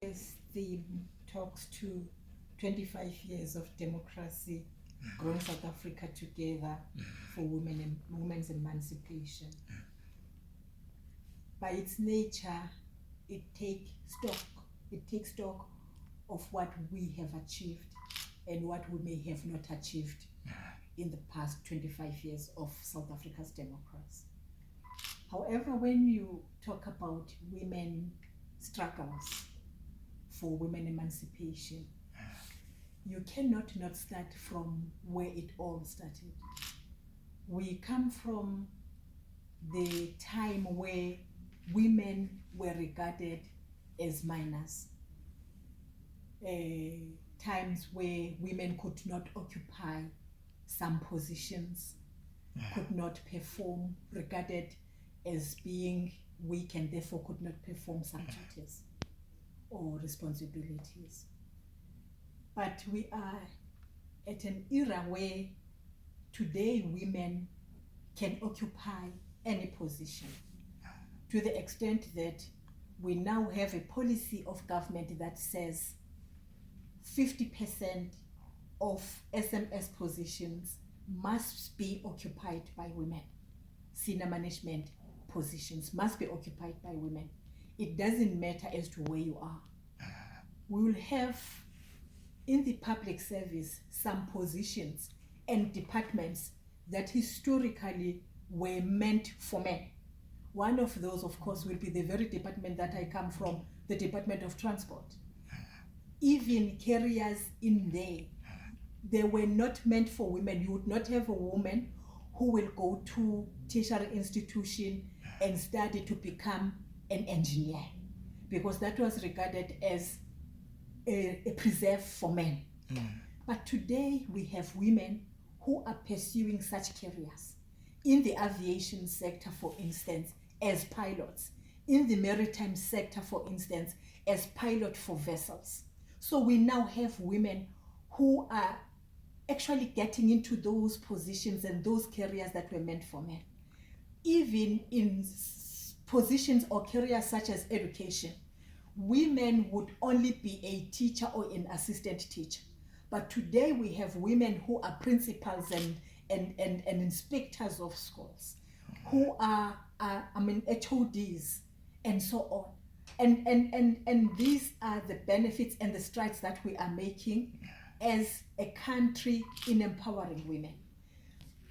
This theme talks to 25 years of democracy, growing South Africa together for women and women's emancipation. By its nature, it takes stock of what we have achieved and what we may have not achieved in the past 25 years of South Africa's democracy. However, when you talk about women struggles for women emancipation, you cannot not start from where it all started. We come from the time where women were regarded as minors, times where women could not occupy some positions, could not perform, regarded as being weak, and therefore could not perform some duties or responsibilities. But we are at an era where today women can occupy any position, to the extent that we now have a policy of government that says 50% of SMS positions must be occupied by women. Senior management positions must be occupied by women. It doesn't matter as to where you are. We will have in the public service some positions and departments that historically were meant for men. One of those, of course, will be the very department that I come from, the Department of Transport. Even carriers in there, they were not meant for women. You would not have a woman who will go to tertiary institution and study to become an engineer, because that was regarded as a preserve for men. But today we have women who are pursuing such careers in the aviation sector, for instance, as pilots, in the maritime sector, for instance, as pilot for vessels. So we now have women who are actually getting into those positions and those careers that were meant for men. Even in positions or careers such as education, women would only be a teacher or an assistant teacher. But today we have women who are principals and inspectors of schools, who are HODs and so on. And these are the benefits and the strides that we are making as a country in empowering women.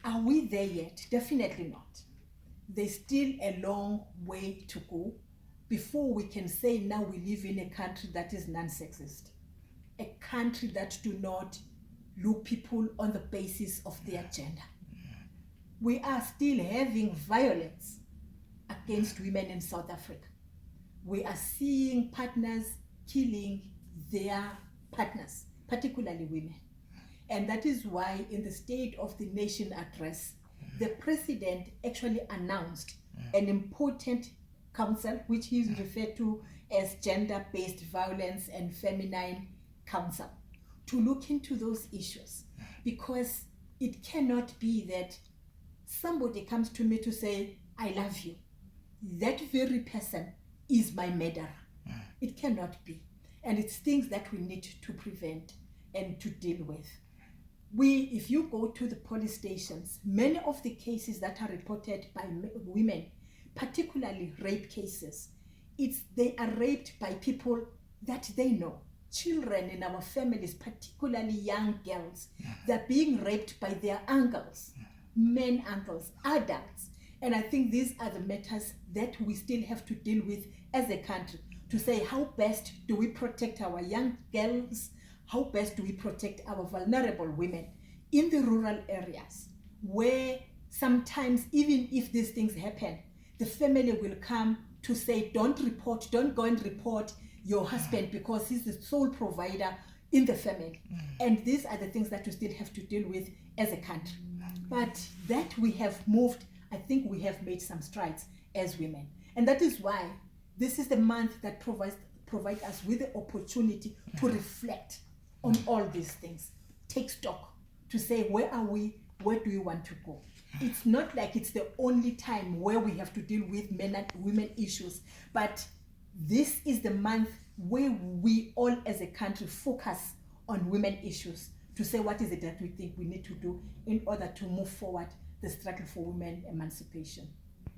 Are we there yet? Definitely not. There's still a long way to go before we can say now we live in a country that is non-sexist, a country that do not look people on the basis of their gender. We are still having violence against women in South Africa. We are seeing partners killing their partners, particularly women. And that is why in the State of the Nation address, the president actually announced an important council, which he referred to as gender-based violence and feminine council, to look into those issues. Because it cannot be that somebody comes to me to say, I love you. That very person is my murderer. It cannot be. And it's things that we need to prevent and to deal with. If you go to the police stations, many of the cases that are reported by women, particularly rape cases, they are raped by people that they know. Children in our families, particularly young girls, they're being raped by their uncles, men uncles, adults. And I think these are the matters that we still have to deal with as a country, to say how best do we protect our young girls, how best do we protect our vulnerable women in the rural areas, where sometimes even if these things happen, the family will come to say, don't go and report your husband because he's the sole provider in the family. And these are the things that we still have to deal with as a country. But that we have moved, I think we have made some strides as women. And that is why this is the month that provide us with the opportunity to reflect on all these things, take stock, to say, where are we, where do we want to go? It's not like it's the only time where we have to deal with men and women issues, but this is the month where we all as a country focus on women issues to say what is it that we think we need to do in order to move forward the struggle for women emancipation.